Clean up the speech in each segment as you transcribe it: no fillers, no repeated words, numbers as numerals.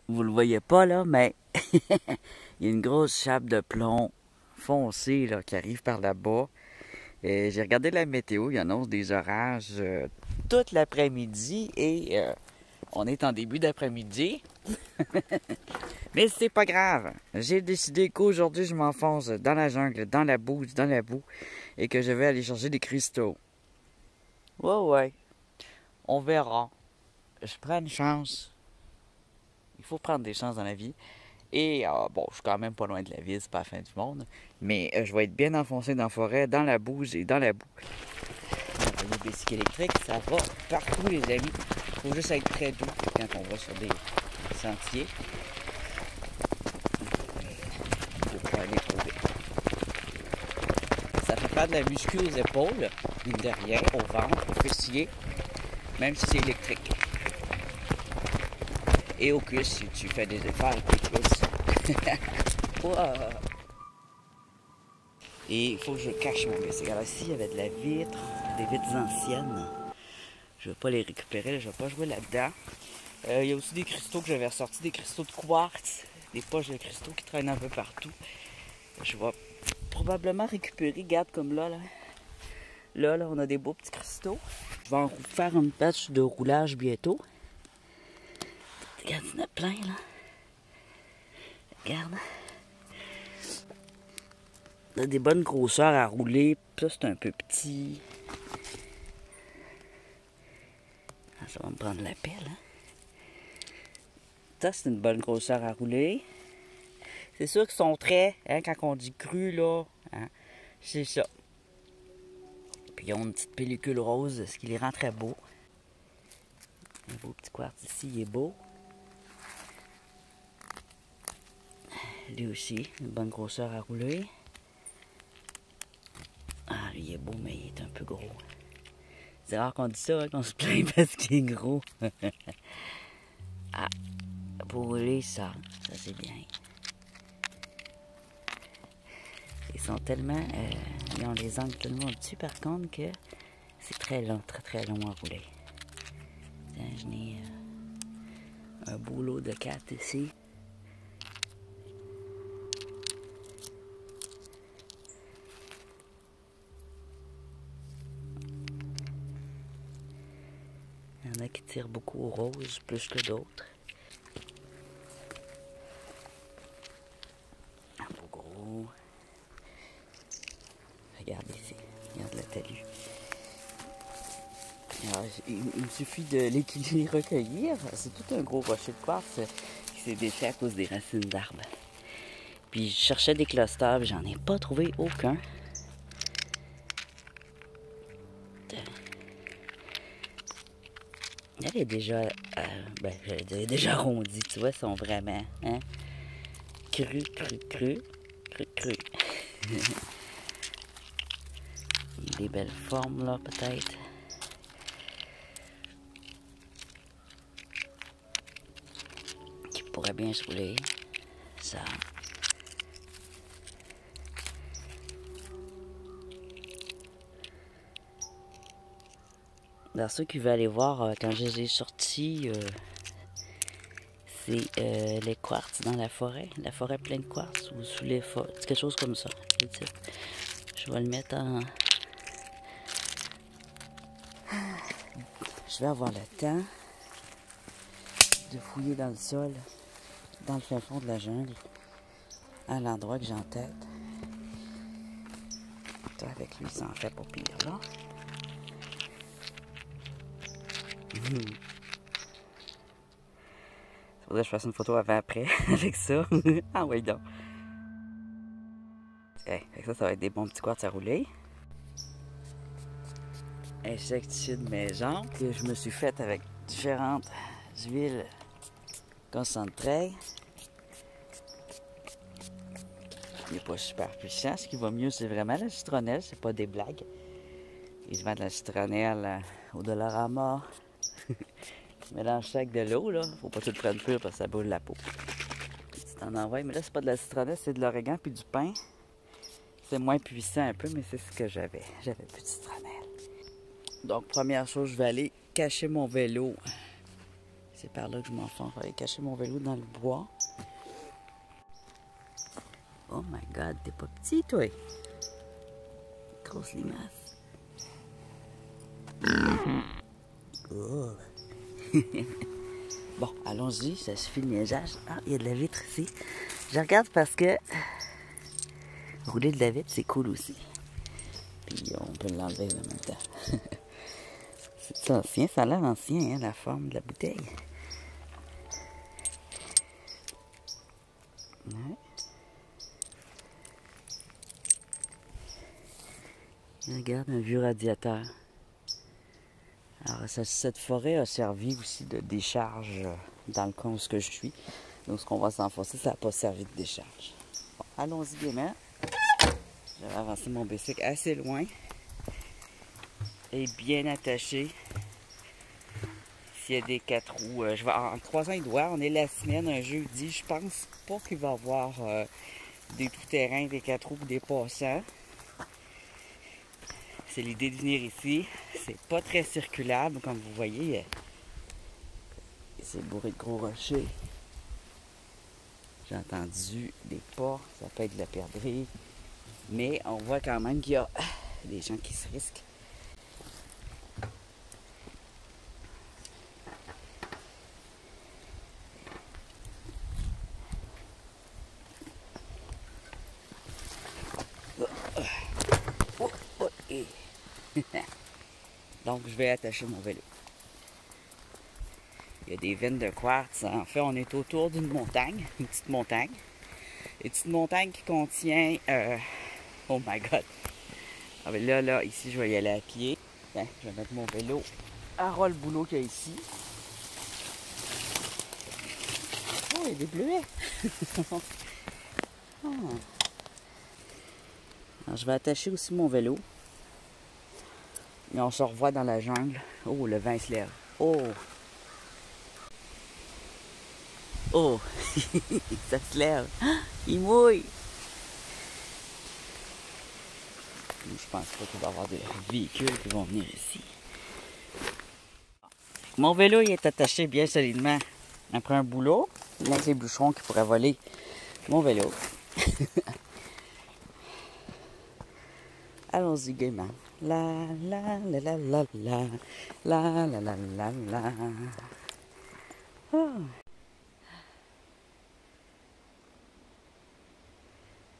Vous le voyez pas là, mais il y a une grosse chape de plomb foncé là, qui arrive par là-bas. J'ai regardé la météo, il annonce des orages toute l'après-midi et on est en début d'après-midi. Mais c'est pas grave. J'ai décidé qu'aujourd'hui je m'enfonce dans la jungle, dans la boue, et que je vais aller chercher des cristaux. Ouais. On verra. Je prends une chance. Il faut prendre des chances dans la vie. Et bon, je suis quand même pas loin de la ville, c'est pas la fin du monde. Mais je vais être bien enfoncé dans la forêt, dans la boue et dans la boue. Les bicycles électriques, ça va partout les amis. Il faut juste être très doux quand on va sur des sentiers. Pour pas aller trop vite. Ça fait faire de la muscu aux épaules, mine de rien, au ventre, au fessier, même si c'est électrique. Et aux cuisses, si tu fais des efforts avec tes cuisses. Wow. Et il faut que je cache mon bicycle. Alors ici, il y avait de la vitre, des vitres anciennes. Je ne vais pas les récupérer, là, je ne vais pas jouer là-dedans. Il y a aussi des cristaux que j'avais ressortis, des cristaux de quartz, des poches de cristaux qui traînent un peu partout. Je vais probablement récupérer, regarde comme là. Là, on a des beaux petits cristaux. Je vais en faire une patch de roulage bientôt. Regarde, il y en a plein, là. Regarde. On a des bonnes grosseurs à rouler. Ça, c'est un peu petit. Ça va me prendre la pelle, hein. Ça, c'est une bonne grosseur à rouler. C'est sûr qu'ils sont très, hein, quand on dit cru, là, hein, c'est ça. Puis ils ont une petite pellicule rose, ce qui les rend très beaux. Un beau petit quartz ici, il est beau. Lui aussi, une bonne grosseur à rouler. Ah, lui, il est beau, mais il est un peu gros. C'est rare qu'on dit ça, hein, qu'on se plaint parce qu'il est gros. Ah, pour rouler, ça c'est bien. Ils sont tellement... ils ont les angles tellement au-dessus, par contre, que c'est très long, très long à rouler. Tiens, je n'ai un beau lot de 4 ici. Il y en a qui tirent beaucoup au rose, plus que d'autres. Un beau gros. Regarde ici, regarde le talus. Alors, il me suffit de les recueillir. C'est tout un gros rocher de quartz qui s'est défait à cause des racines d'arbres. Puis je cherchais des clusters, j'en ai pas trouvé aucun. Elle est déjà, j'allais dire déjà arrondie, tu vois, ils sont vraiment, hein, cru. Des belles formes, là, peut-être. Qui pourraient bien se rouler. Ça. Dans ceux qui veulent aller voir, quand je les ai sortis, c'est les quartz dans la forêt pleine de quartz, ou sous les forêts, quelque chose comme ça. Je vais le mettre en... Je vais avoir le temps de fouiller dans le sol, dans le fin fond de la jungle, à l'endroit que j'ai en tête. Toi, avec lui, ça en fait pas pire, là. Faudrait que je fasse une photo avant-après avec ça. Ah oui, donc. Hey, ça va être des bons petits quartz à rouler. Insecticide maison que je me suis fait avec différentes huiles concentrées. Il n'est pas super puissant. Ce qui va mieux, c'est vraiment la citronnelle. C'est pas des blagues. Ils vendent de la citronnelle au Dollarama. Mélange ça avec de l'eau, là. Faut pas tout prendre pur parce que ça brûle la peau. Tu t'en envoies. Mais là, c'est pas de la citronnelle, c'est de l'origan puis du pain. C'est moins puissant un peu, mais c'est ce que j'avais. J'avais plus de citronnelle. Donc, première chose, je vais aller cacher mon vélo C'est par là que je m'enfonce. Je vais aller cacher mon vélo dans le bois. Oh my God, t'es pas petit, toi. Grosse limace. Oh. Bon, allons-y, ça suffit le niaisage. Ah, il y a de la vitre ici. Je regarde parce que rouler de la vitre, c'est cool aussi. Puis on peut l'enlever en même temps. C'est ancien, ça a l'air ancien, hein, la forme de la bouteille. Ouais. Regarde, un vieux radiateur. Alors, cette forêt a servi aussi de décharge dans le coin où je suis. Donc, ce qu'on va s'enfoncer, ça n'a pas servi de décharge. Bon, allons-y gaiement. Je vais avancer mon bicycle assez loin. Et bien attaché. S'il y a des 4 roues, je vais en croisant les doigts. On est la semaine, un jeudi. Je pense pas qu'il va y avoir des tout-terrains, des 4 roues ou des passants. C'est l'idée de venir ici. C'est pas très circulable, comme vous voyez. C'est bourré de gros rochers. J'ai entendu des pas, ça peut être de la perdrix. Mais on voit quand même qu'il y a des gens qui se risquent. Donc, je vais attacher mon vélo. Il y a des veines de quartz. En fait, on est autour d'une montagne, une petite montagne. Une petite montagne qui contient... oh my God! Ah ben là, ici, je vais y aller à pied. Bien, je vais mettre mon vélo à roule-boulot qu'il y a ici. Oh, il y a des bleuets! Oh. Alors, je vais attacher aussi mon vélo. Et on se revoit dans la jungle. Oh, le vent se lève. Oh! Oh! Ça se lève. Il mouille! Je pense pas qu'il va y avoir des véhicules qui vont venir ici. Mon vélo il est attaché bien solidement après un boulot. Il y a des boucherons qui pourraient voler mon vélo. Allons-y gaiement. La la la la la la la la la la la. Oh.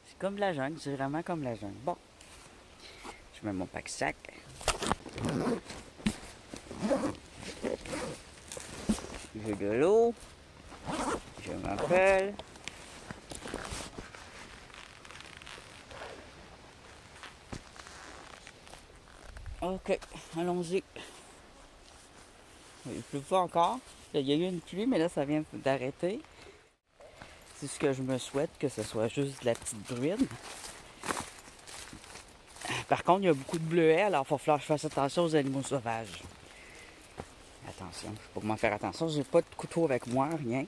C'est comme la jungle, c'est vraiment comme la jungle. Bon, je mets mon pack-sac. J'ai de l'eau. Je m'appelle. Ok, allons-y. Il pleut pas encore. Il y a eu une pluie, mais là, ça vient d'arrêter. C'est ce que je me souhaite, que ce soit juste de la petite bruine. Par contre, il y a beaucoup de bleuets, alors il va falloir que je fasse attention aux animaux sauvages. Attention, je peux pas comment faire attention, j'ai pas de couteau avec moi, rien.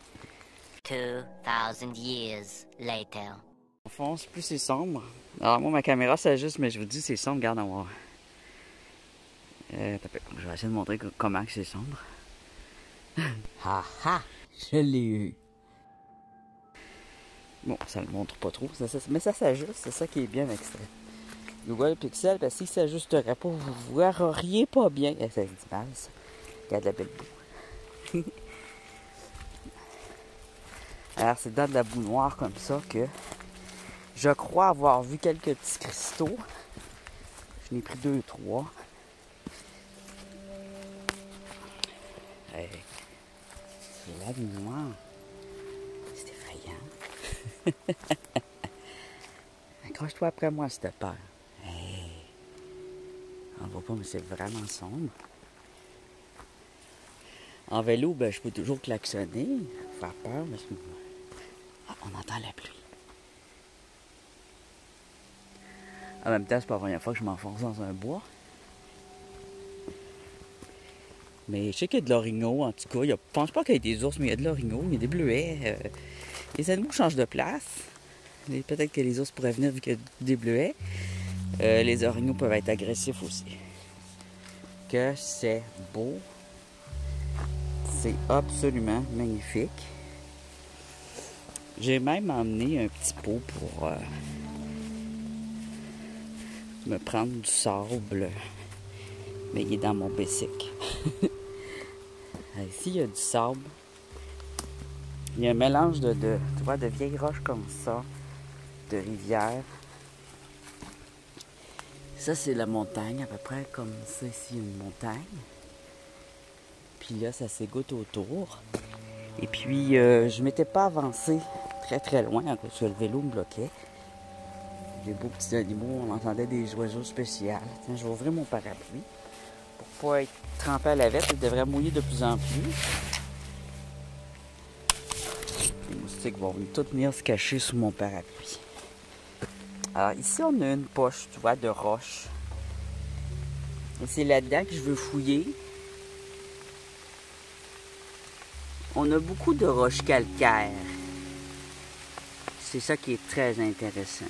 2000 years later. Au fond, plus c'est sombre. Alors moi, ma caméra s'ajuste, mais je vous dis, c'est sombre, regarde en voir. Je vais essayer de montrer comment c'est sombre. Ha ha! Je l'ai eu. Bon, ça le montre pas trop, mais ça s'ajuste, c'est ça qui est bien avec ça. Google Pixel, parce qu'il ne s'ajusterait pas, vous ne verriez pas bien. Ça se dit mal, ça. Regarde la belle boue. Alors, c'est dans de la boue noire comme ça que je crois avoir vu quelques petits cristaux. Je n'ai pris 2 ou 3. Hey. C'est la boue noire. C'est effrayant. Accroche-toi après moi, s'il te plaît. Hey. On ne voit pas, mais c'est vraiment sombre. En vélo, ben, je peux toujours klaxonner, faire peur, mais ah, on entend la pluie. En même temps, c'est pas la première fois que je m'enfonce dans un bois. Mais je sais qu'il y a de l'orignal, en tout cas. Je pense pas qu'il y ait des ours, mais il y a de l'orignal, il y a des bleuets. Les animaux changent de place. Peut-être que les ours pourraient venir vu qu'il y a des bleuets. Les orignaux peuvent être agressifs aussi. Que c'est beau. C'est absolument magnifique. J'ai même emmené un petit pot pour me prendre du sable. Mais il est dans mon bicycle. Ici, il y a du sable. Il y a un mélange tu vois, de vieilles roches comme ça, de rivières. Ça, c'est la montagne, à peu près comme ça ici, une montagne. Puis là, ça s'égoutte autour. Et puis, je m'étais pas avancé très loin à cause que le vélo me bloquait. Des beaux petits animaux, on entendait des oiseaux spéciaux. Tiens, je vais ouvrir mon parapluie. Pour pas être trempé à la veste, il devrait mouiller de plus en plus. Les moustiques vont tout venir se cacher sous mon parapluie. Alors ici, on a une poche, tu vois, de roche. Et c'est là-dedans que je veux fouiller. On a beaucoup de roches calcaires. C'est ça qui est très intéressant.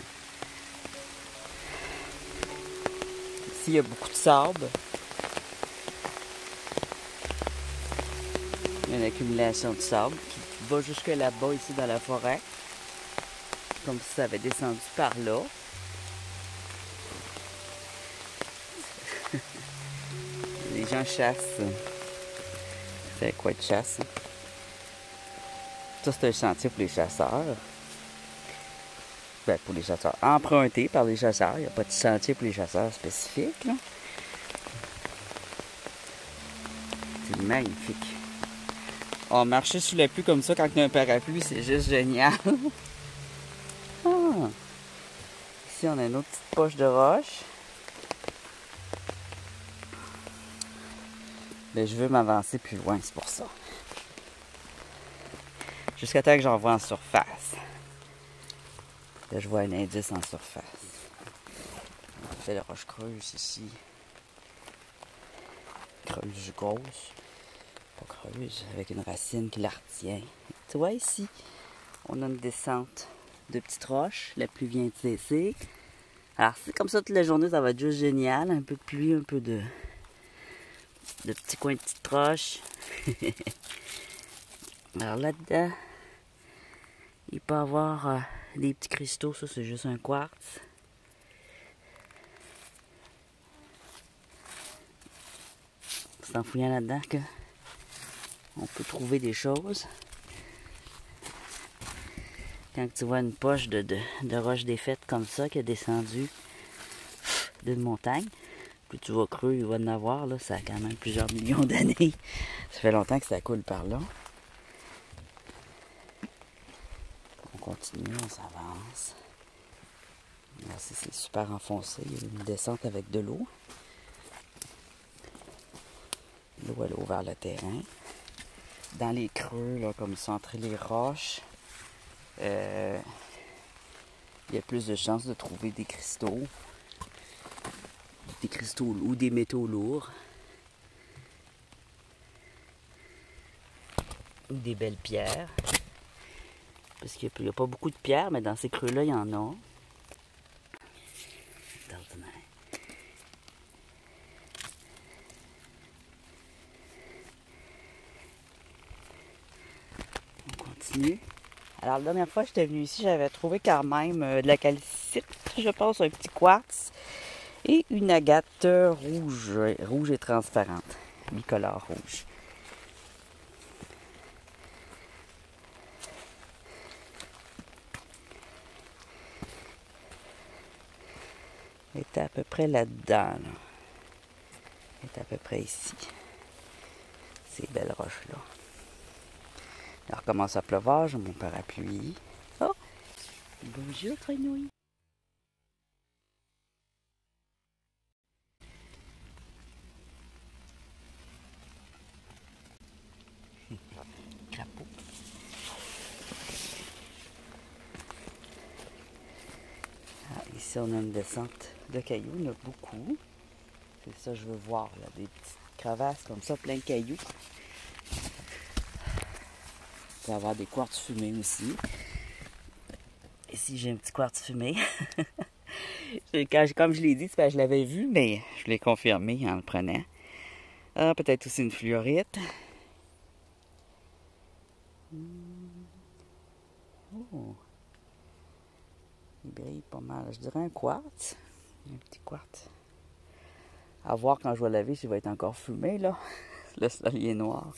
Ici, il y a beaucoup de sable. Il y a une accumulation de sable qui va jusque là-bas, ici, dans la forêt. Comme si ça avait descendu par là. Les gens chassent. C'est quoi de chasse? Ça, c'est un chantier pour les chasseurs. Ben, pour les chasseurs. Emprunté par les chasseurs. Il n'y a pas de chantier pour les chasseurs spécifique, là. C'est magnifique. Oh, marcher sous la pluie comme ça quand il y a un parapluie, c'est juste génial. Ah. Ici, on a une autre petite poche de roche. Mais je veux m'avancer plus loin, c'est pour ça. Jusqu'à temps que j'en vois en surface. Là, je vois un indice en surface. On fait la roche creuse ici. Creuse grosse. Pas creuse, avec une racine qui la retient. Tu vois ici, on a une descente de petites roches. La pluie vient de cesser. Alors, c'est comme ça toute la journée, ça va être juste génial. Un peu de pluie, un peu de petits coins de petites roches. Alors là-dedans, il peut y avoir des petits cristaux. Ça, c'est juste un quartz. C'est en fouillant là-dedans qu'on peut trouver des choses. Quand tu vois une poche de roches défaites comme ça qui a descendu d'une montagne, plus tu vas creux, il va en avoir. Là, ça a quand même plusieurs millions d'années. Ça fait longtemps que ça coule par là. On continue, on s'avance. Là, c'est super enfoncé. Il y a une descente avec de l'eau. L'eau, elle a ouvert le terrain. Dans les creux, là, comme ça, entre les roches, il y a plus de chances de trouver des cristaux. Des cristaux ou des métaux lourds. Ou des belles pierres. Parce qu'il n'y a pas beaucoup de pierres, mais dans ces creux-là, il y en a. On continue. Alors, la dernière fois que j'étais venue ici, j'avais trouvé quand même de la calcite, je pense, un petit quartz et une agate rouge et transparente, bicolore rouge. Elle était à peu près là-dedans. Là. Elle est à peu près ici. Ces belles roches-là. Il recommence à pleuvoir, j'ai mon parapluie. Oh! Bonjour, grenouille! Crapaud. Ah, ici, on a une descente de cailloux, il y en a beaucoup. C'est ça que je veux voir, là, des petites crevasses comme ça, plein de cailloux. Il peut y avoir des quartz fumés aussi. Ici, j'ai un petit quartz fumé. Comme je l'ai dit, je l'avais vu, mais je l'ai confirmé en le prenant. Ah, peut-être aussi une fluorite. Oh. Il brille pas mal. Je dirais un quartz. Un petit quartz. À voir quand je vais laver s'il va être encore fumé, là. Le sol est noir.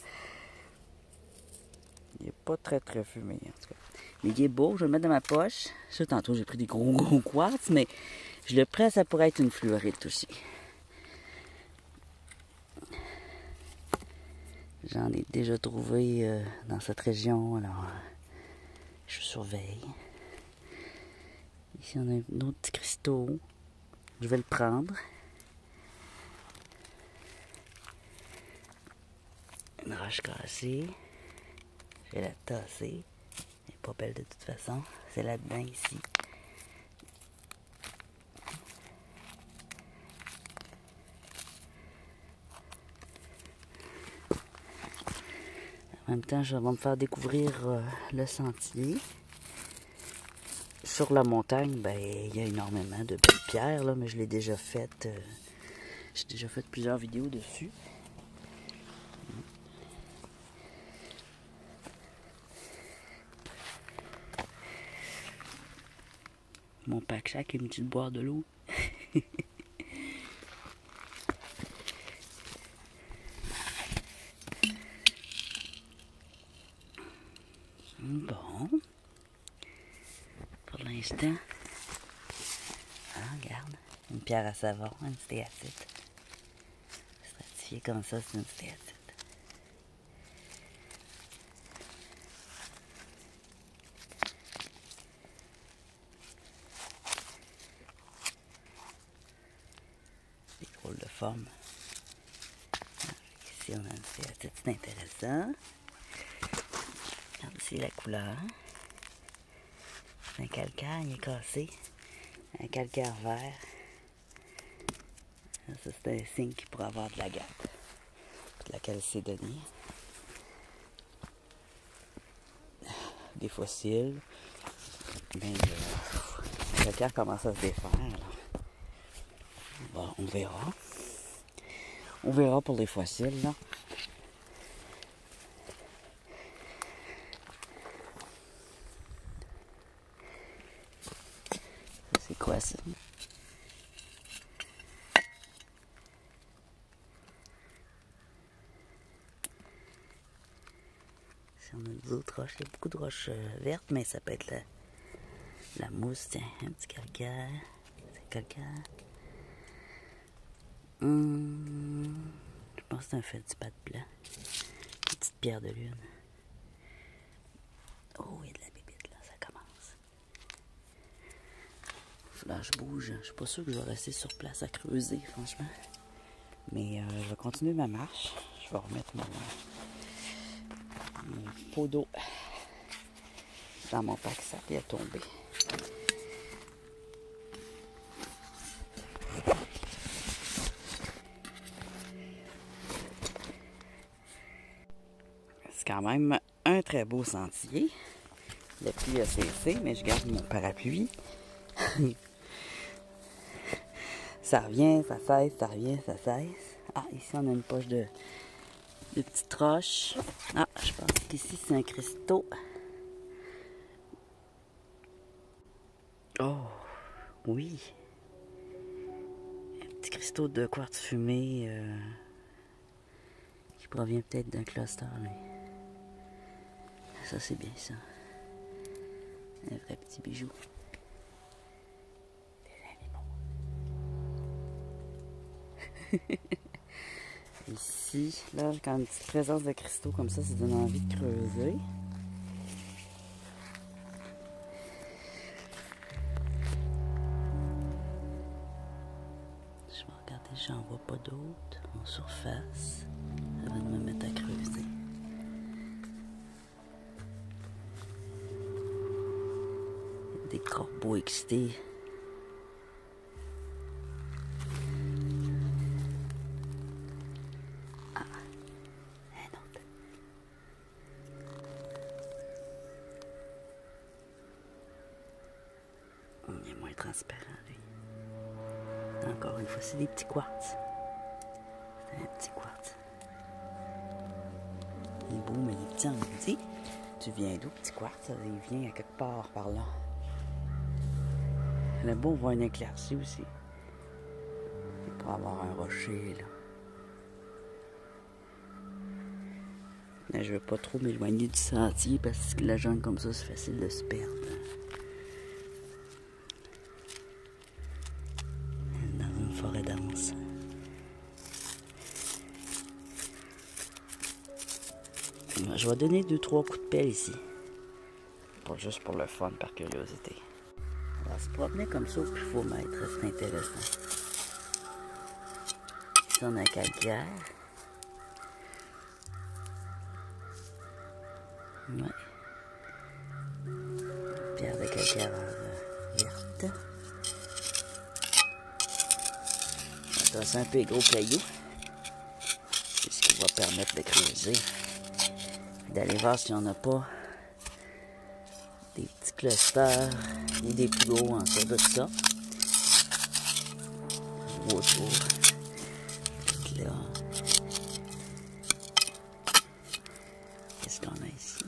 Il n'est pas très fumé, en tout cas. Mais il est beau, je vais le mettre dans ma poche. Ça, tantôt, j'ai pris des gros quartz, mais je le presse, ça pourrait être une fluorite aussi. J'en ai déjà trouvé dans cette région, alors je surveille. Ici, on a un autre petit cristaux. Je vais le prendre. Une roche cassée. Je vais la tasser. Elle n'est pas belle de toute façon. C'est là-dedans, ici. En même temps, je vais me faire découvrir le sentier. Sur la montagne, ben, il y a énormément de belles pierres, là, mais je l'ai déjà fait. J'ai déjà fait plusieurs vidéos dessus. Mon pack-sac et une petite boire de l'eau. Bon. Pour l'instant. Ah, regarde. Une pierre à savon, une stéatite. Stratifié comme ça, c'est une stéatite. Des drôles de forme. Ici, on a une stéatite, c'est intéressant. Regarde ici la couleur. Un calcaire, il est cassé. Un calcaire vert. Ça, c'est un signe qu'il pourrait avoir de la l'agate. De la chalcédonie. Des fossiles. Ben, le calcaire commence à se défaire. Là. Bon, on verra. On verra pour les fossiles, là. C'est quoi ça? Si on a des autres roches, il y a beaucoup de roches vertes, mais ça peut être la mousse, tiens, un petit calcaire. C'est calcaire. Je pense que c'est un feldspath blanc. Une petite pierre de lune. Oh, il y a de la bébite là, ça commence. Là, je bouge. Je suis pas sûre que je vais rester sur place à creuser, franchement. Mais je vais continuer ma marche. Je vais remettre mon pot d'eau dans mon pack-sac et à tomber. C'est quand même un très beau sentier. La pluie a cessé, mais je garde mon parapluie. Ça revient, ça cesse, ça revient, ça cesse. Ah, ici on a une poche de petites roches. Ah, je pense qu'ici c'est un cristaux. Oh, oui. Un petit cristaux de quartz fumé qui provient peut-être d'un cluster. Mais... ça, c'est bien ça. Un vrai petit bijou. Des animaux. Ici, là, quand une petite présence de cristaux comme ça donne envie de creuser. Je vais regarder, j'en vois pas d'autres en surface avant de me mettre à creuser. Des corbeaux excités. Ah, un autre. Il est moins transparent, lui. Encore une fois, c'est des petits quartz. C'est un petit quartz. Il est beau, mais il est petit en petit. Tu viens d'où, petit quartz? Il vient à quelque part par là. Là-bas, on voit un éclairci aussi. Il pourrait avoir un rocher, là. Mais je veux pas trop m'éloigner du sentier parce que la jungle comme ça, c'est facile de se perdre. Dans une forêt dense. Je vais donner 2-3 coups de pelle ici. Pas juste pour le fun, par curiosité. Alors, se promener comme ça au plus faux mètre, c'est intéressant. Ici, on a un calcaire. Ouais. Pierre de calcaire verte. C'est un peu les gros cailloux. C'est ce qui va permettre de creuser. D'aller voir s'il n'y en a pas des petits clusters ou des plus gros en dessous de ça. Autour. Là. Qu'est-ce qu'on a ici?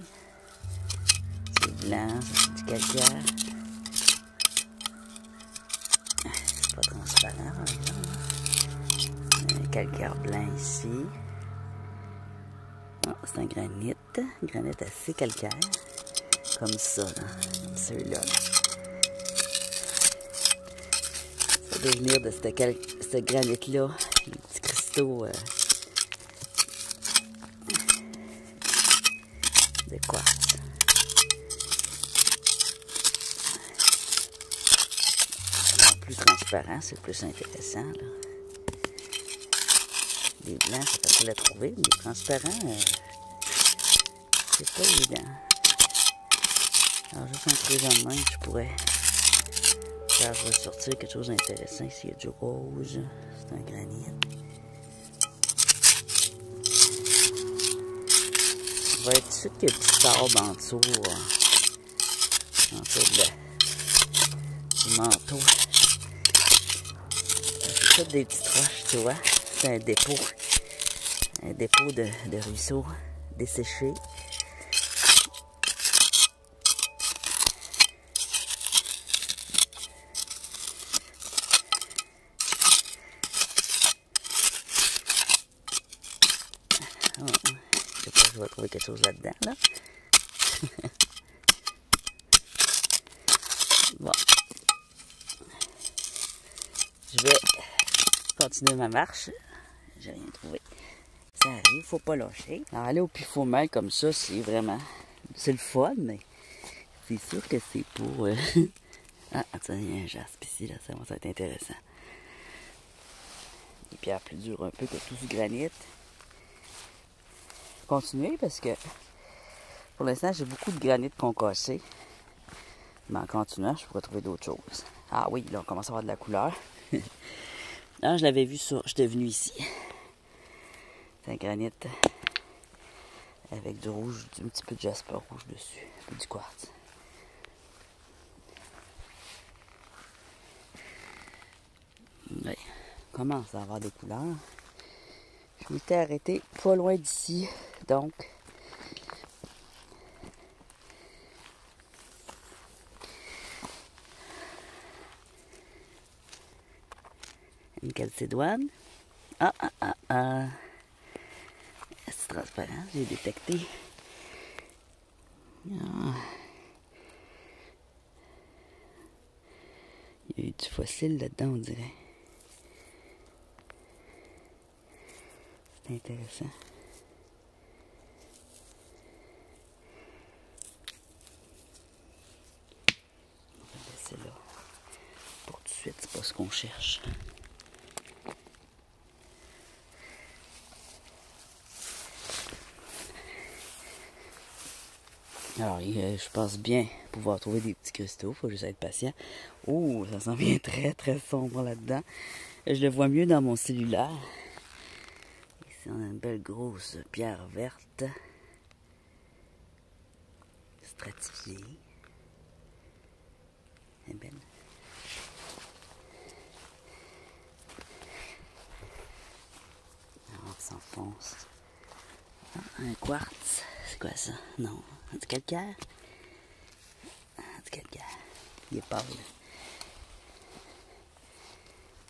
C'est blanc, ça c'est du calcaire. C'est pas transparent, par exemple. Un calcaire blanc ici. Oh, c'est un granit assez calcaire. Comme ça, là. Comme celui-là. Ça doit venir de ce granit-là. Les petits cristaux de quartz. Plus transparent, c'est plus intéressant, là. Les blancs, c'est facile à trouver, mais les transparents, c'est pas évident. Alors, juste en creusant de même, je pourrais faire ressortir quelque chose d'intéressant. Ici, il y a du rose. C'est un granit. On va être sûr qu'il y a du sable en dessous, du manteau. C'est toutes des petites roches, tu vois. C'est un dépôt. Un dépôt de ruisseau desséché. Oh, je sais pas si je vais trouver quelque chose là-dedans, là. Bon. Je vais continuer ma marche. J'ai rien trouvé. Ça arrive, faut pas lâcher. Alors, aller au pifomètre comme ça, c'est vraiment... C'est le fun, mais c'est sûr que c'est pour... Ah, attends, il y a un jaspe ici, là, ça va être intéressant. Des pierres plus dures un peu que tout ce granit. Continuer parce que pour l'instant, j'ai beaucoup de granit concassé. Mais en continuant, je pourrais trouver d'autres choses. Ah oui, là, on commence à avoir de la couleur. Ah, je l'avais vu sur... J'étais venu ici. C'est un granit avec du rouge, un petit peu de jasper rouge dessus. Un peu du quartz. Oui, commence à avoir des couleurs. Je m'étais arrêté pas loin d'ici, donc une calcédoine. C'est transparent, j'ai détecté. Ah. Il y a eu du fossile là-dedans, on dirait. C'est intéressant. On va laisser là. Pour tout de suite, c'est pas ce qu'on cherche. Alors, je pense bien pouvoir trouver des petits cristaux. Faut juste être patient. Oh, ça s'en vient très, très sombre là-dedans. Je le vois mieux dans mon cellulaire. Ici, on a une belle grosse pierre verte. Stratifiée. Elle est belle. Alors, on s'enfonce. Ah, un quartz. C'est quoi ça? Non. Du calcaire? Du calcaire. Il est pâle.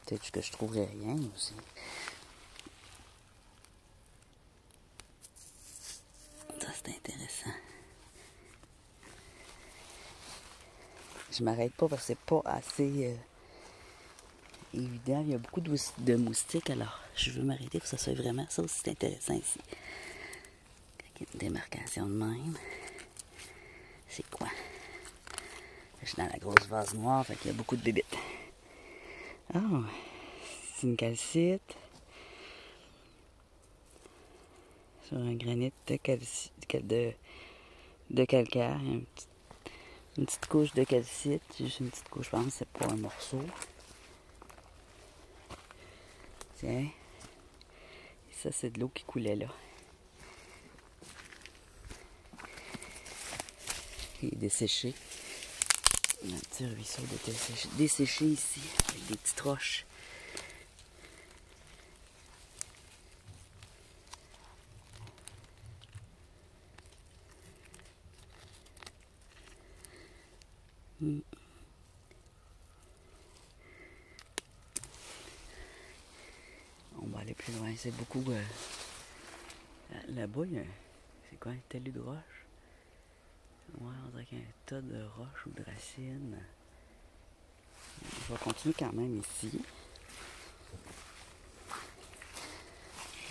Peut-être que je trouverais rien aussi. Ça, c'est intéressant. Je m'arrête pas parce que c'est pas assez évident. Il y a beaucoup de moustiques, alors je veux m'arrêter pour que ça soit vraiment... Ça aussi, c'est intéressant ici. Il y a une démarcation de même. C'est quoi? Je suis dans la grosse vase noire, fait qu'il y a beaucoup de bébites. Ah, c'est une calcite. Sur un granit de calcaire. Une petite couche de calcite. Juste une petite couche, je pense, c'est pas un morceau. Tiens. Et ça, c'est de l'eau qui coulait là. Il est desséché. Il y a un petit ruisseau desséché ici, avec des petites roches. On va aller plus loin. C'est beaucoup... là-bas, il y a... C'est quoi, un talus de roches? Ouais, on dirait qu'il y a un tas de roches ou de racines. Je vais continuer quand même ici.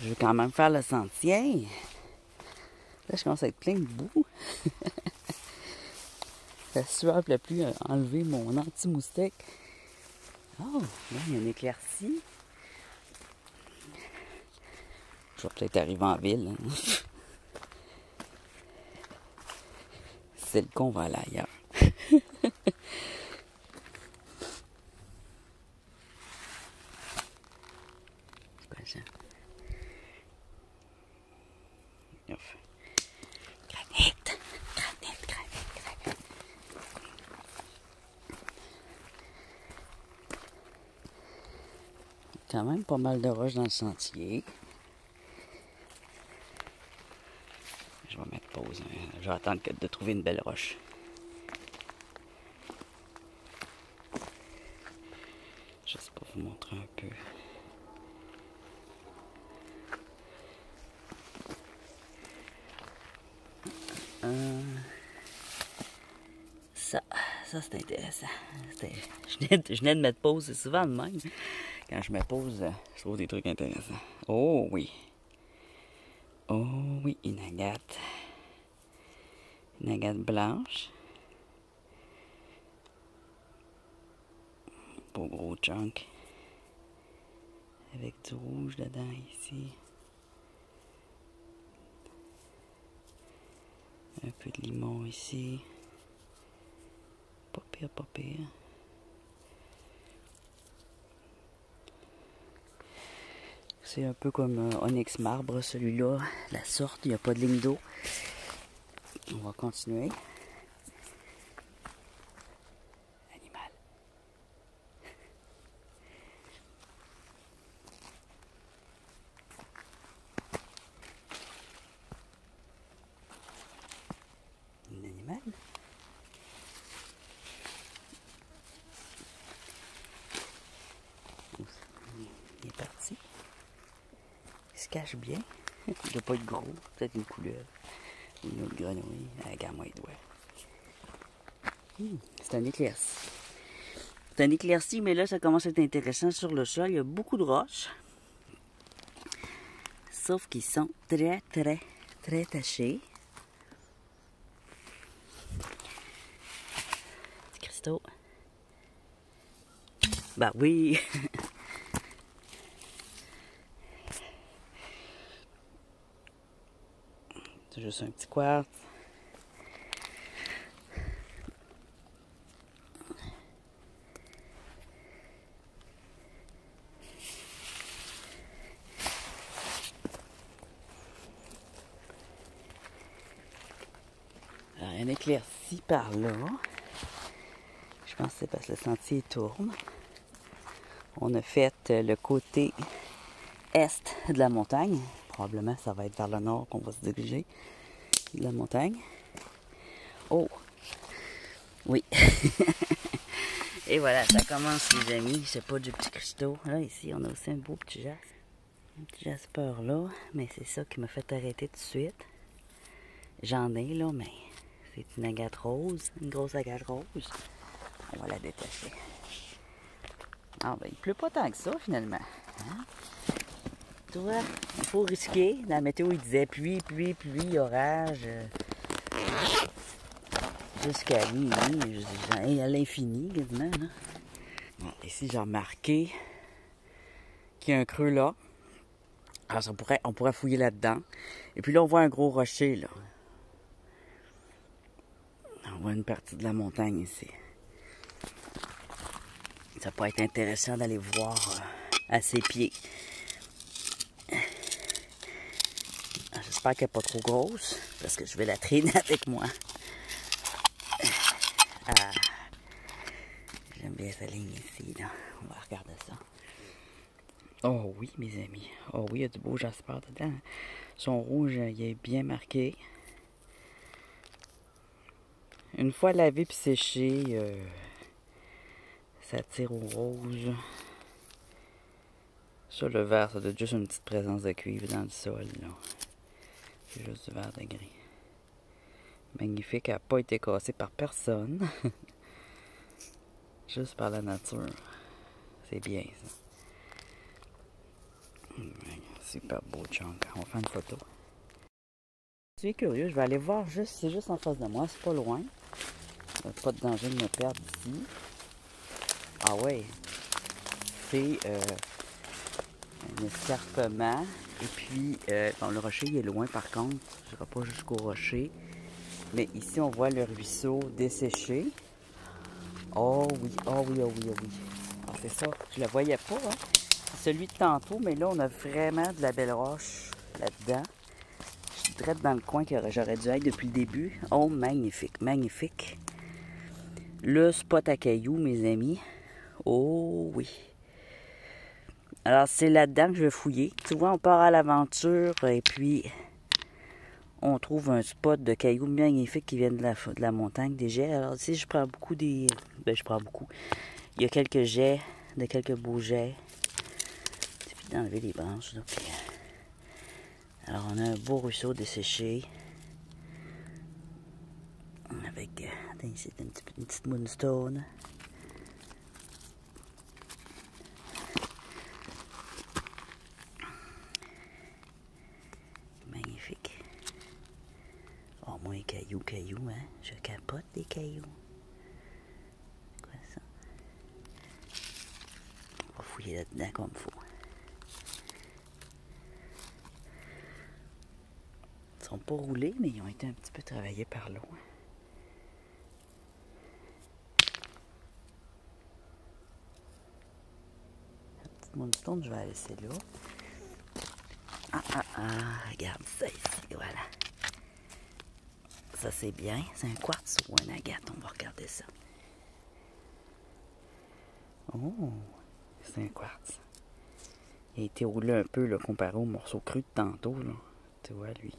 Je veux quand même faire le sentier. Là, je commence à être plein de boue. La sueur ne plus enlever mon anti-moustique. Oh, là, il y a une éclaircie. Je vais peut-être arriver en ville. Hein. C'est le con, on va aller ailleurs. C'est quoi ça? Ouf. Granit. Quand même pas mal de roches dans le sentier. Je vais mettre pause. Hein. Je vais attendre de trouver une belle roche. Je sais pas vous montrer un peu. Ça c'est intéressant. Je venais de mettre pause, c'est souvent le même. Quand je mets pause, je trouve des trucs intéressants. Oh oui. Oh oui, une agate. Une agate blanche. Beau gros chunk. Avec du rouge dedans ici. Un peu de limon ici. Pas pire, pas pire. C'est un peu comme Onyx Marbre, celui-là. La sorte, il n'y a pas de ligne d'eau. On va continuer. Animal. Un animal. Il est parti. Il se cache bien. Il ne doit pas être gros. Peut-être une couleuvre. Une autre grenouille. Regarde-moi les doigts. C'est un éclairci. C'est un éclairci, mais là, ça commence à être intéressant sur le sol. Il y a beaucoup de roches. Sauf qu'ils sont très, très, très tachés. Petit cristaux. Ben oui! C'est juste un petit quartz. Alors, un éclairci par là. Je pense que c'est parce que le sentier tourne. On a fait le côté est de la montagne. Probablement, ça va être vers le nord qu'on va se diriger de la montagne. Oh! Oui. Et voilà, ça commence les amis. C'est pas du petit cristaux. Là, ici, on a aussi un beau petit jaspe. Un petit jasper là. Mais c'est ça qui m'a fait arrêter tout de suite. J'en ai là, mais c'est une agate rose. Une grosse agate rose. On va la détacher. Ah ben, il pleut pas tant que ça finalement. Hein? Tu vois, il faut risquer. La météo, il disait pluie, orage. Jusqu'à à l'infini, quasiment. Là. Bon, ici, j'ai remarqué qu'il y a un creux là. Alors, on pourrait fouiller là-dedans. Et puis là, on voit un gros rocher, là. On voit une partie de la montagne ici. Ça pourrait être intéressant d'aller voir à ses pieds. J'espère qu'elle n'est pas trop grosse, parce que je vais la traîner avec moi. Ah, j'aime bien sa ligne ici, là. On va regarder ça. Oh oui, mes amis. Oh oui, il y a du beau jasper dedans. Son rouge, il est bien marqué. Une fois lavé puis séché, ça tire au rose. Ça, le vert, ça doit être juste une petite présence de cuivre dans le sol, là. C'est juste du vert de gris. Magnifique, elle n'a pas été cassée par personne. Juste par la nature. C'est bien, ça. Super beau chunk. On va faire une photo. Si tu es curieux, je vais aller voir c'est juste en face de moi, c'est pas loin. Pas de danger de me perdre ici. Ah ouais. C'est un escarpement. Et puis, bon, le rocher il est loin par contre. Je n'irai pas jusqu'au rocher. Mais ici, on voit le ruisseau desséché. Oh oui, oh oui, oh oui, oh oui. Ah, c'est ça, je le voyais pas, hein. C'est celui de tantôt, mais là, on a vraiment de la belle roche là-dedans. Je suis direct dans le coin que j'aurais dû être depuis le début. Oh, magnifique, magnifique. Le spot à cailloux, mes amis. Oh oui. Alors, c'est là-dedans que je vais fouiller. Tu vois, on part à l'aventure et puis on trouve un spot de cailloux magnifiques qui viennent de la montagne, des jets. Alors ici, je prends beaucoup des... Ben, je prends beaucoup. Il y a quelques jets, quelques beaux jets. Il suffit d'enlever les branches. Là, puis... Alors, on a un beau ruisseau desséché. Avec... Attends, ici, une petite moonstone. Magnifique. Oh, moi, cailloux, hein. Je capote des cailloux. Quoi ça? On va fouiller là-dedans comme il faut. Ils sont pas roulés, mais ils ont été un petit peu travaillés par l'eau. La petite moonstone, je vais la laisser là. Regarde ça ici, voilà. Ça, c'est bien. C'est un quartz ou un agate? On va regarder ça. Oh, c'est un quartz. Il a été roulé un peu, là, comparé au morceau cru de tantôt, là. Tu vois, lui,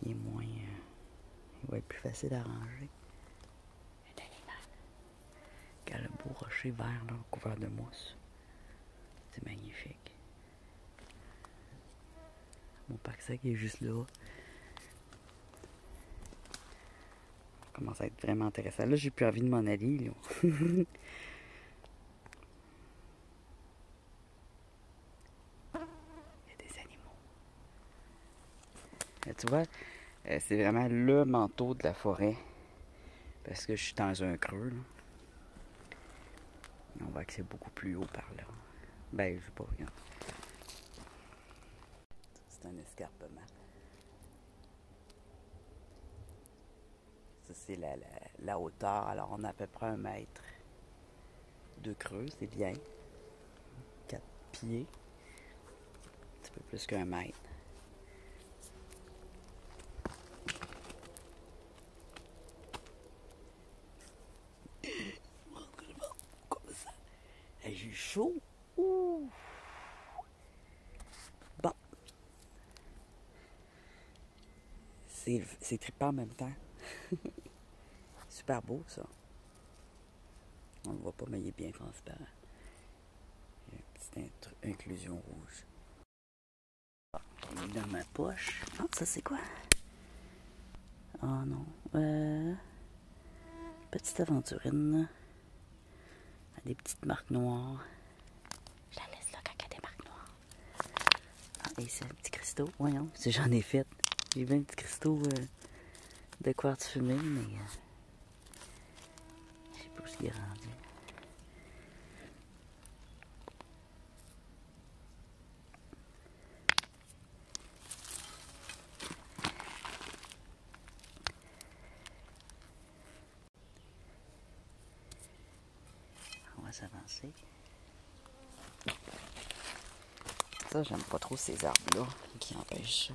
il est moins... il va être plus facile à ranger. Un animal. Regarde le beau rocher vert, là, couvert de mousse. C'est magnifique. Mon pack-sac est juste là. Ça commence à être vraiment intéressant. Là, j'ai plus envie de m'en aller, là. Il y a des animaux. Là, tu vois, c'est vraiment le manteau de la forêt. Parce que je suis dans un creux, là. On voit que c'est beaucoup plus haut par là. Ben, je sais pas, regarde. C'est un escarpement. Ça, c'est la hauteur. Alors, on a à peu près 1 mètre de creux, c'est bien. 4 pieds. Un petit peu plus qu'1 mètre. Comme ça. J'ai chaud. Ouh. Bon. C'est trippant en même temps. Super beau, ça. On ne le voit pas, mais il est bien transparent. Il y a une petite inclusion rouge. Il est dans ma poche. Ah, ça c'est quoi? Oh non. Petite aventurine. Des petites marques noires. Je la laisse là quand il y a des marques noires. Ah, et c'est un petit cristaux. Voyons, si j'en ai fait. J'ai vu un petit cristaux de quartz fumé, mais je sais pas où il est rendu. On va s'avancer. Ça, j'aime pas trop ces arbres-là qui empêchent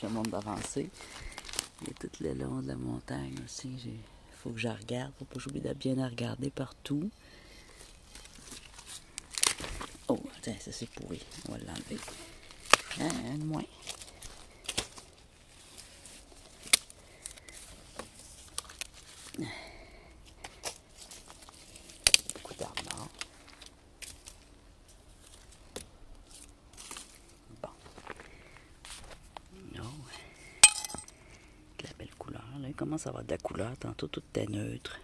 le monde d'avancer. Il y a tout le long de la montagne aussi. Il faut que je regarde. Faut pas que j'oublie de bien la regarder partout. Oh, tiens, ça c'est pourri. On va l'enlever. Un de moins. Beaucoup d'arbres morts. Bon. Oh. De la belle couleur. Là, il commence à avoir de la couleur. Tantôt, tout était neutre.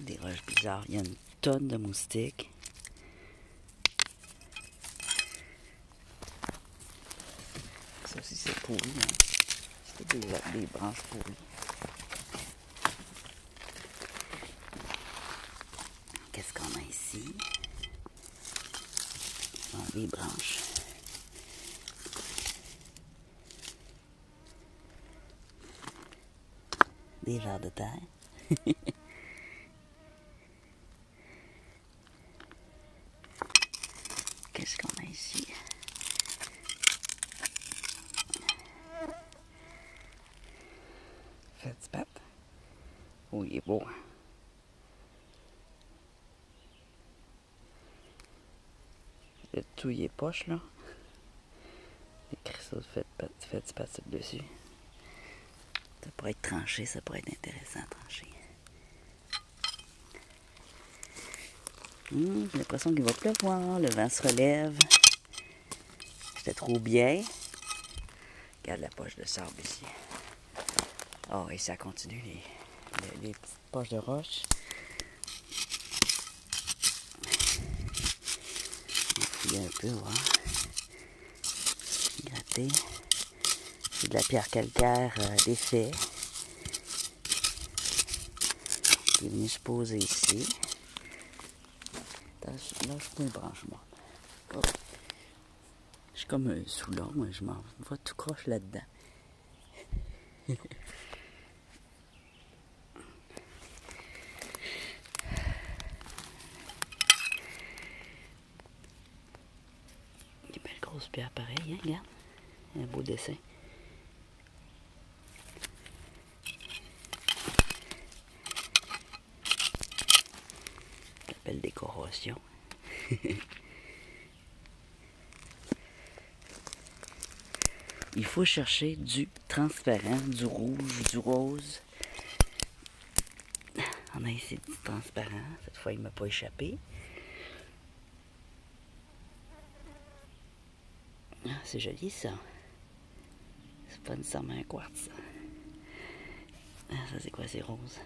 Des roches bizarres. Il y a une tonne de moustiques. Ça aussi, c'est pourri. Hein? C'est des branches pourries. Qu'est-ce qu'on a ici? Ah, des branches. Des vers de terre. Qu'est-ce qu'on a ici? Feldspathe. Oh, il est beau. Le tout, il est poche, là. Des cristaux de feldspathe dessus. Ça pourrait être tranché, ça pourrait être intéressant à trancher. J'ai l'impression qu'il va pleuvoir, le vent se relève. C'était trop bien. Regarde la poche de sable ici. Oh, et ça continue, les petites poches de roche. On va fouiller un peu, voir. Gratter. C'est de la pierre calcaire d'effet. Qui est venu se poser ici. Là, je suis pas une branche morte. Oh. Je suis comme un sous-long, moi, je m'en vais tout croche là-dedans. Des belles grosses pierres pareilles, hein, regarde. Un beau dessin. Belle décoration. Il faut chercher du transparent, du rouge, du rose. On a ici du transparent. Cette fois, il ne m'a pas échappé. Ah, c'est joli, ça. C'est pas nécessairement un quartz, ça. Ah, ça, c'est quoi? C'est rose.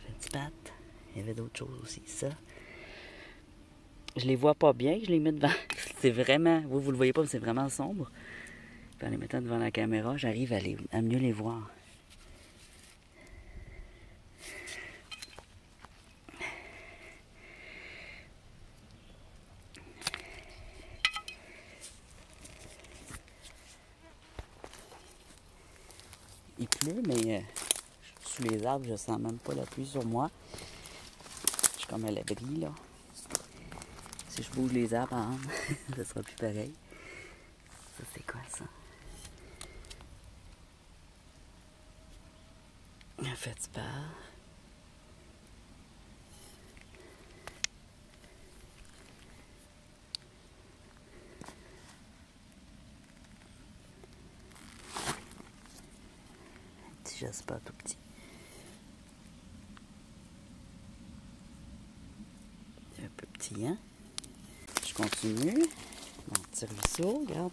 Feldspathe. Il y avait d'autres choses aussi, ça. Je les vois pas bien, je les mets devant. C'est vraiment, vous le voyez pas, mais c'est vraiment sombre. Puis en les mettant devant la caméra, j'arrive à mieux les voir. Il pleut, mais sous les arbres, je sens même pas la pluie sur moi. Je suis comme à l'abri, là. Si je bouge les arbres, hein, ça sera plus pareil. Ça, c'est quoi ça? Un fétspar. Un petit jasper tout petit. Un peu petit, hein? Je continue. Mon petit ruisseau, regarde.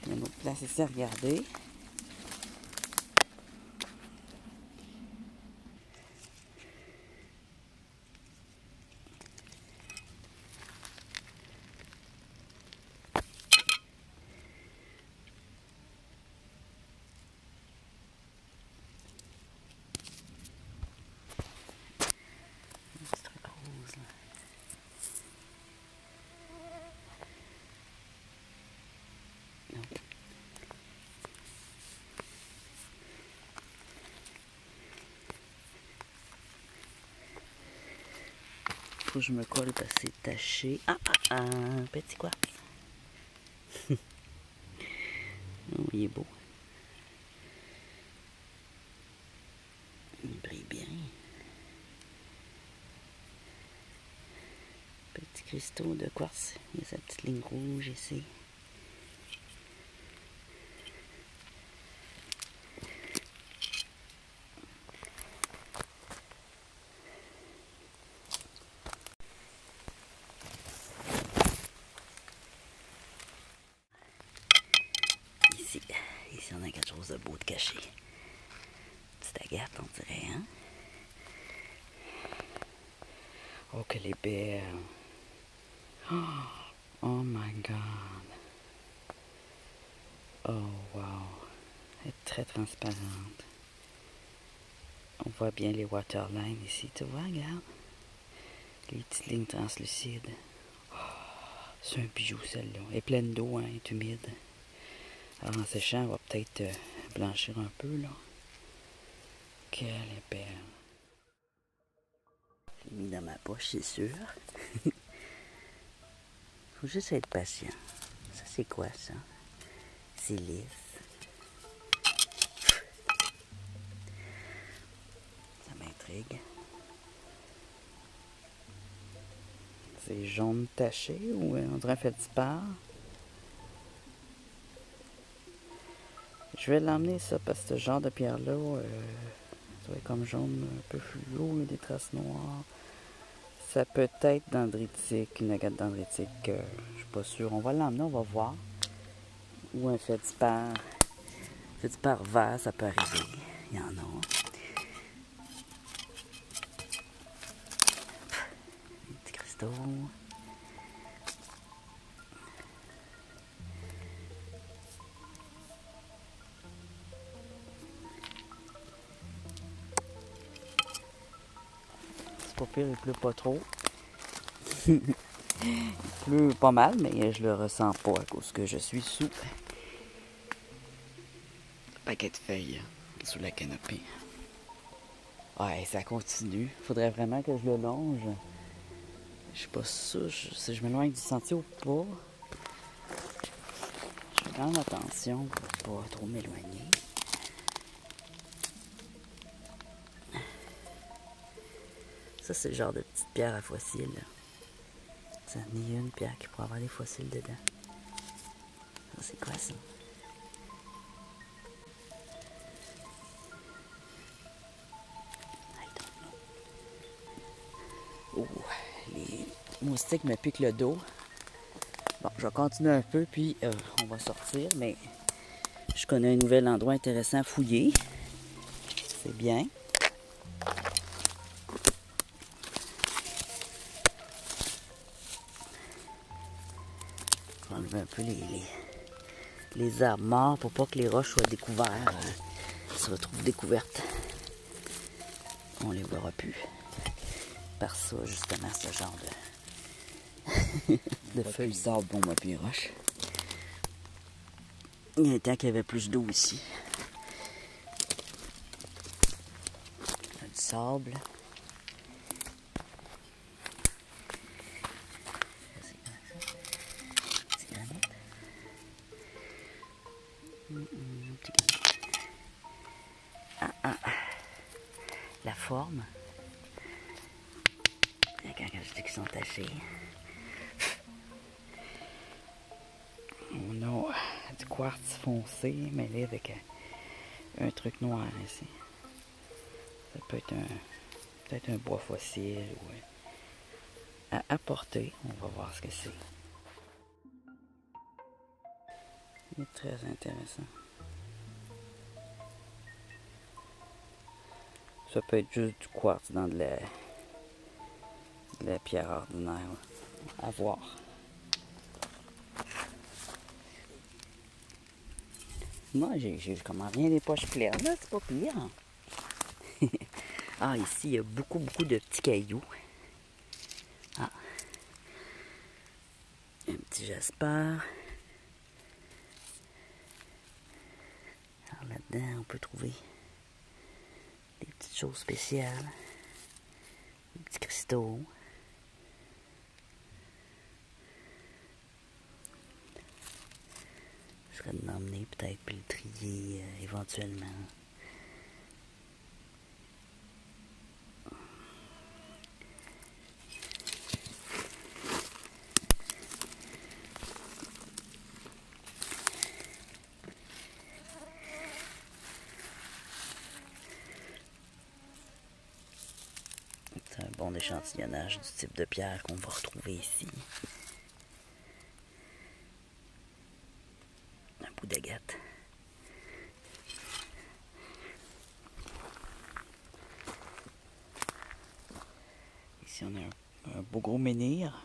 Il y a une autre place ici à regarder. C'est très rose, là. Non. Faut que je me colle parce que c'est taché. Un petit quartz. Oh, il est beau. Il brille bien. Petit cristaux de quartz. Il y a sa petite ligne rouge ici. Ici, on a quelque chose de beau de caché. Petite agate, on dirait, hein? Oh, qu'elle est belle! Oh my God! Oh, wow! Elle est très transparente. On voit bien les waterlines ici, tu vois, regarde. Les petites lignes translucides. Oh, c'est un bijou, celle-là. Elle est pleine d'eau, hein, elle est humide. Alors, en séchant, elle va peut-être blanchir un peu, là. Quelle est belle! Je l'ai mis dans ma poche, c'est sûr. Faut juste être patient. Ça, c'est quoi, ça? C'est lisse. Ça m'intrigue. C'est jaune taché ou on dirait un fétspar? Je vais l'emmener, ça, parce que ce genre de pierre-là, ça va être comme jaune un peu fluo, il y a des traces noires. Ça peut être dendritique, une agate dendritique, je suis pas sûre. On va l'emmener, on va voir. Ou un fétspar. Fétspar vert, ça peut arriver. Il y en a. Des petits cristaux. C'est pas pire, il pleut pas trop. Il pleut pas mal, mais je le ressens pas à cause que je suis sous paquet de feuilles sous la canopée. Ouais, ça continue. Faudrait vraiment que je le longe. Je suis pas sûre si je m'éloigne du sentier ou pas. Je fais quand même attention pour pas trop m'éloigner. Ça, c'est le genre de petite pierre à fossiles. Ça n'est une pierre qui pourrait avoir des fossiles dedans. Ça, c'est quoi ça? Oh, les moustiques me piquent le dos. Bon, je vais continuer un peu, puis on va sortir, mais je connais un nouvel endroit intéressant à fouiller. C'est bien. On va enlever un peu les arbres morts pour pas que les roches soient découvertes, se retrouvent découvertes. On les verra plus. Par ça, justement, ce genre de feuilles de sable pour moi, puis les roches. Il y a un temps qu'il y avait plus d'eau ici. Il y a du sable. C'est La forme. Quand je dis qu'ils sont tachés. On a du quartz foncé mêlé avec un truc noir ici. Ça peut être peut-être un bois fossile ou à apporter. On va voir ce que c'est. C'est très intéressant. Ça peut être juste du quartz dans de la pierre ordinaire. À voir. Moi, j'ai comment rien les poches pleines, là, c'est pas pire. Ah, ici, il y a beaucoup de petits cailloux. Ah. Un petit jasper. Alors là-dedans, on peut trouver des petites choses spéciales. Des petits cristaux. Je serais de m'emmener peut-être puis le trier éventuellement. C'est un bon échantillonnage du type de pierre qu'on va retrouver ici. Un bout d'agate. Ici, on a un beau gros menhir.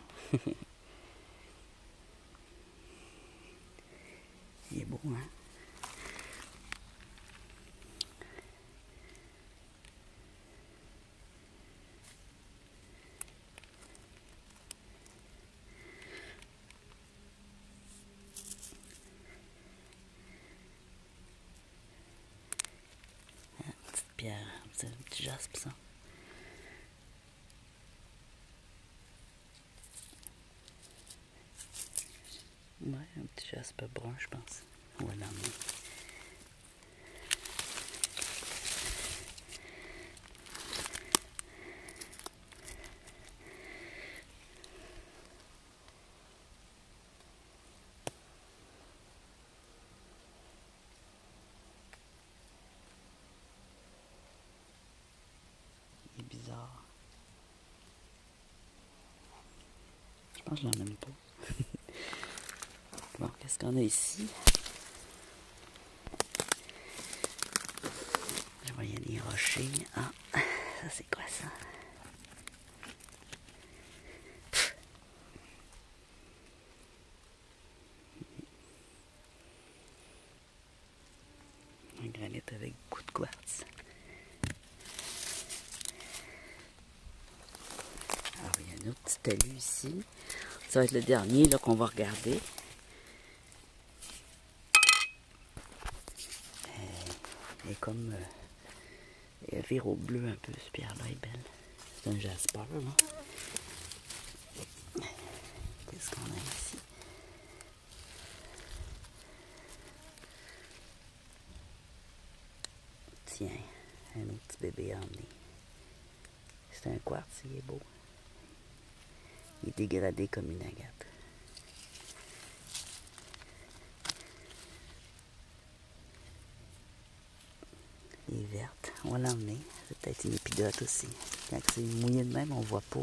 Il est beau, hein? Petite pierre, c'est un petit jaspe, ça. Ouais, un petit jaspe brun, je pense. On va l'emmener. Il est bizarre. Je pense que je l'en aime pas. Bon, qu'est-ce qu'on a ici? Je vois, il y a des rochers. Ah, ça c'est quoi ça? Un granit avec beaucoup de quartz. Alors, il y a un autre petit talus ici. Ça va être le dernier là qu'on va regarder. Elle est comme... elle vire au bleu un peu, cette pierre-là est belle. C'est un jasper, là. Qu'est-ce qu'on a ici? Tiens, un autre petit bébé emmené. C'est un quartz, il est beau. Il est dégradé comme une agate. Il est verte. On va l'emmener. C'est peut-être une épidote aussi. Quand c'est mouillé de même, on ne voit pas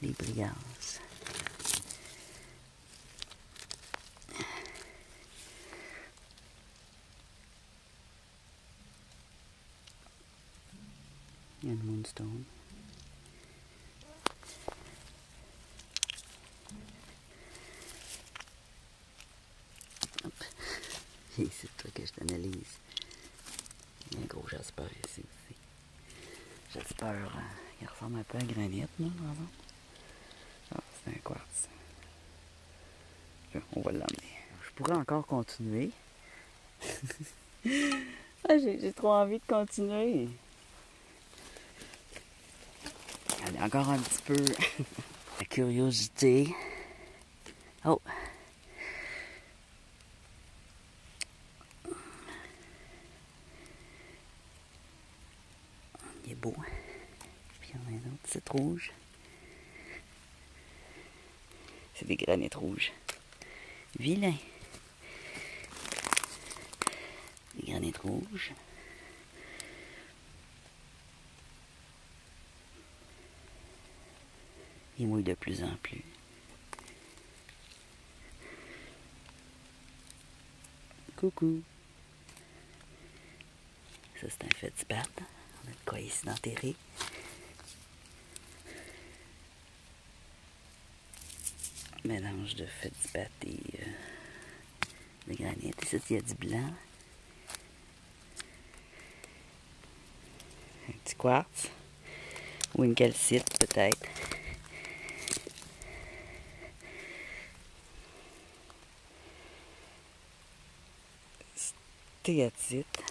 les brillances. Il y a une moonstone. Hop. Et c'est toi que je t'analyse. Il y a un gros jasper ici aussi. Jasper, il ressemble un peu à granit, là, par exemple. Ah, c'est un quartz. On va l'emmener. Je pourrais encore continuer. Ah, j'ai trop envie de continuer. Allez, encore un petit peu la curiosité. Oh! beau. Puis on a un autre site rouge. C'est des granites rouges. Vilain. Des granites rouges. Il mouille de plus en plus. Coucou. Ça, c'est un feldspathe. On a de quoi ici d'enterrer. Mélange de feldspathe et de granit. Ici, il y a du blanc. Un petit quartz. Ou une calcite, peut-être. Stéatite.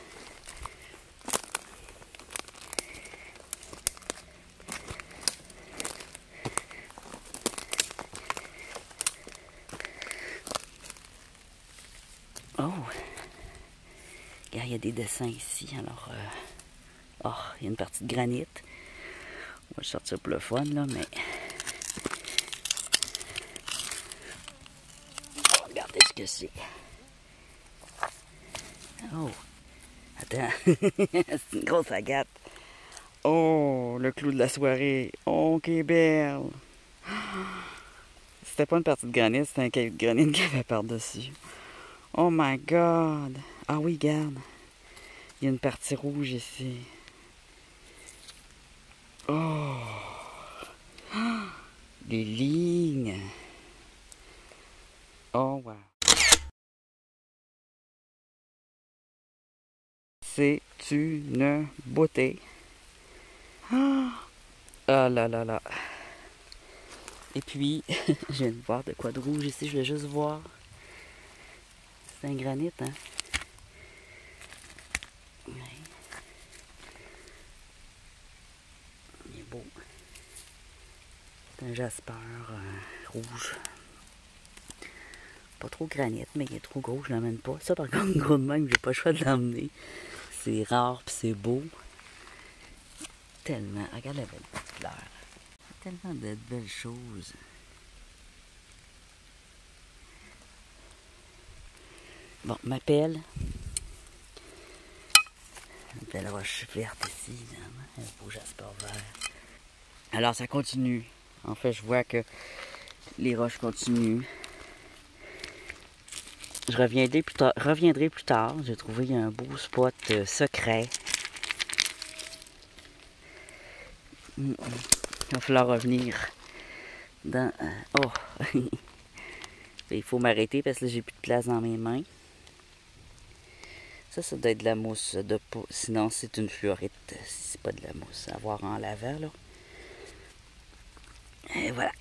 Oh! Regarde, il y a des dessins ici. Alors, oh, il y a une partie de granit. On va le sortir pour le fun, là, mais... Regardez ce que c'est. Oh! Attends. C'est une grosse agate. Oh! Le clou de la soirée. Oh, qu'elle est belle! C'était pas une partie de granit, c'était un caillou de granit qu'il y avait par-dessus. Oh my God! Ah oui, regarde. Il y a une partie rouge ici. Oh! Des lignes. Oh, wow. C'est une beauté. Ah là là là. Et puis, je viens de voir de quoi de rouge ici. Je voulais juste voir. C'est un granit, hein? Ouais. Il est beau. C'est un jasper rouge. Pas trop granit, mais il est trop gros, je l'emmène pas. Ça, par contre, gros de même, j'ai pas le choix de l'emmener. C'est rare, puis c'est beau. Tellement. Regarde la belle petite fleur. Tellement de belles choses. Bon, ma pelle. Une belle roche verte ici, évidemment. Un beau jasper vert. Alors, ça continue. En fait, je vois que les roches continuent. Je reviendrai plus tard. J'ai trouvé un beau spot secret. Il va falloir revenir dans... oh! Il faut m'arrêter parce que là, j'ai plus de place dans mes mains. Ça doit être de la mousse de peau. Sinon, c'est une fluorite. C'est pas de la mousse. À voir en lavant, là. Et voilà.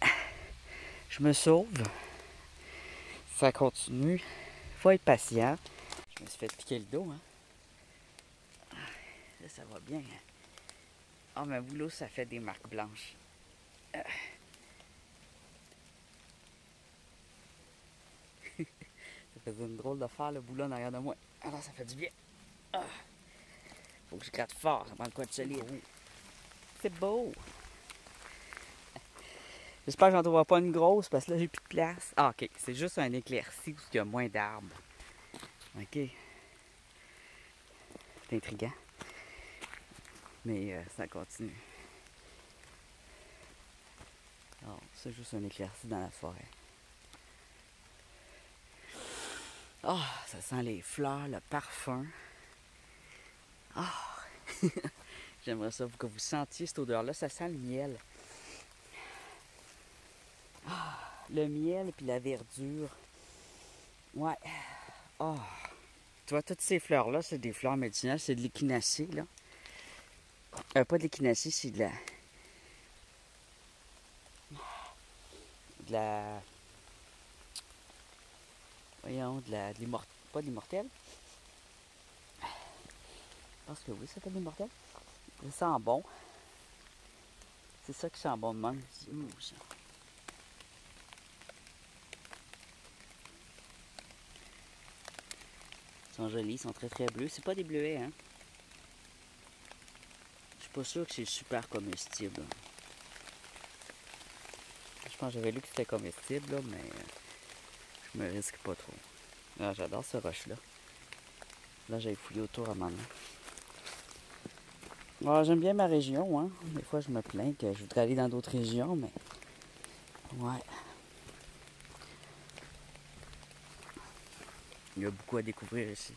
Je me sauve. Ça continue. Faut être patient. Je me suis fait piquer le dos, hein. Là, ça va bien. Ah, mais boulot, ça fait des marques blanches. Ça faisait une drôle de faire le boulot en arrière de moi. Alors, ça fait du bien. Ah. Faut que je gratte fort. Ça prend de quoi de solide. C'est beau. J'espère que j'en trouverai pas une grosse parce que là, j'ai plus de place. Ah, ok. C'est juste un éclairci où il y a moins d'arbres. Ok. C'est intriguant. Mais ça continue. Alors, c'est juste un éclairci dans la forêt. Ah, oh, ça sent les fleurs, le parfum. Ah! Oh. J'aimerais ça que vous sentiez cette odeur-là. Ça sent le miel. Ah, le miel et puis la verdure. Ouais. Oh. Tu vois, toutes ces fleurs-là, c'est des fleurs médicinales. C'est de l'échinacée, là. Pas de l'échinacée, c'est de la... Voyons, de l'immortelle. Pas de l'immortelle. Je pense que oui, ça fait de l'immortelle. Ça sent bon. C'est ça qui sent bon de même. Ça. Ils sont jolis, ils sont très très bleus. C'est pas des bleuets, hein. Je pas sûr que c'est super comestible. Je pense que j'avais lu que c'était comestible, là, mais je me risque pas trop. Ah, j'adore ce roche-là. Là, j'ai fouillé autour à main. Ah, j'aime bien ma région, hein. Des fois, je me plains que je voudrais aller dans d'autres régions, mais... Ouais. Il y a beaucoup à découvrir ici.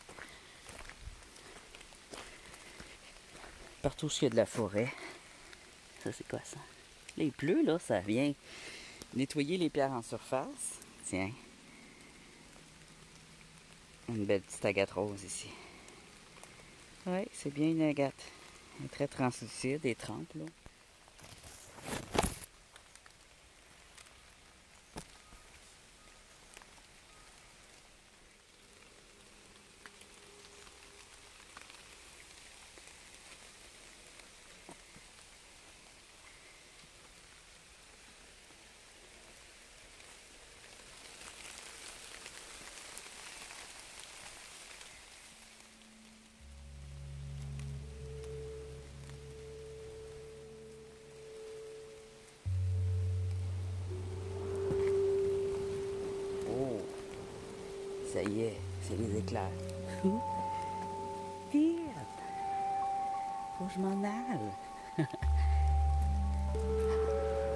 Partout où il y a de la forêt. Ça, c'est quoi ça? Là, il pleut, là, ça vient nettoyer les pierres en surface. Tiens. Une belle petite agate rose ici. Oui, c'est bien une agate. Elle est très translucide et trempe, là. Oh, ça y est, c'est les éclairs. Vite! Faut que je m'en aille.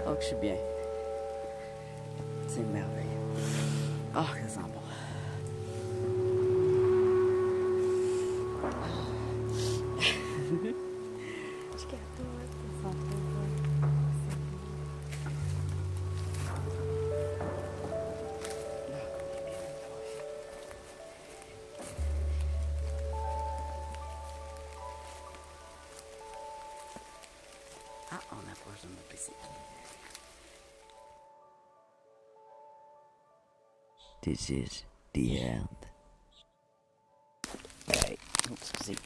Oh, que je suis bien. C'est merveilleux. Oh, que ça sent bon. Je capote, ça sent trop bon. Ah, on approche de mon PC. This is the end. Hey, oh, excusez.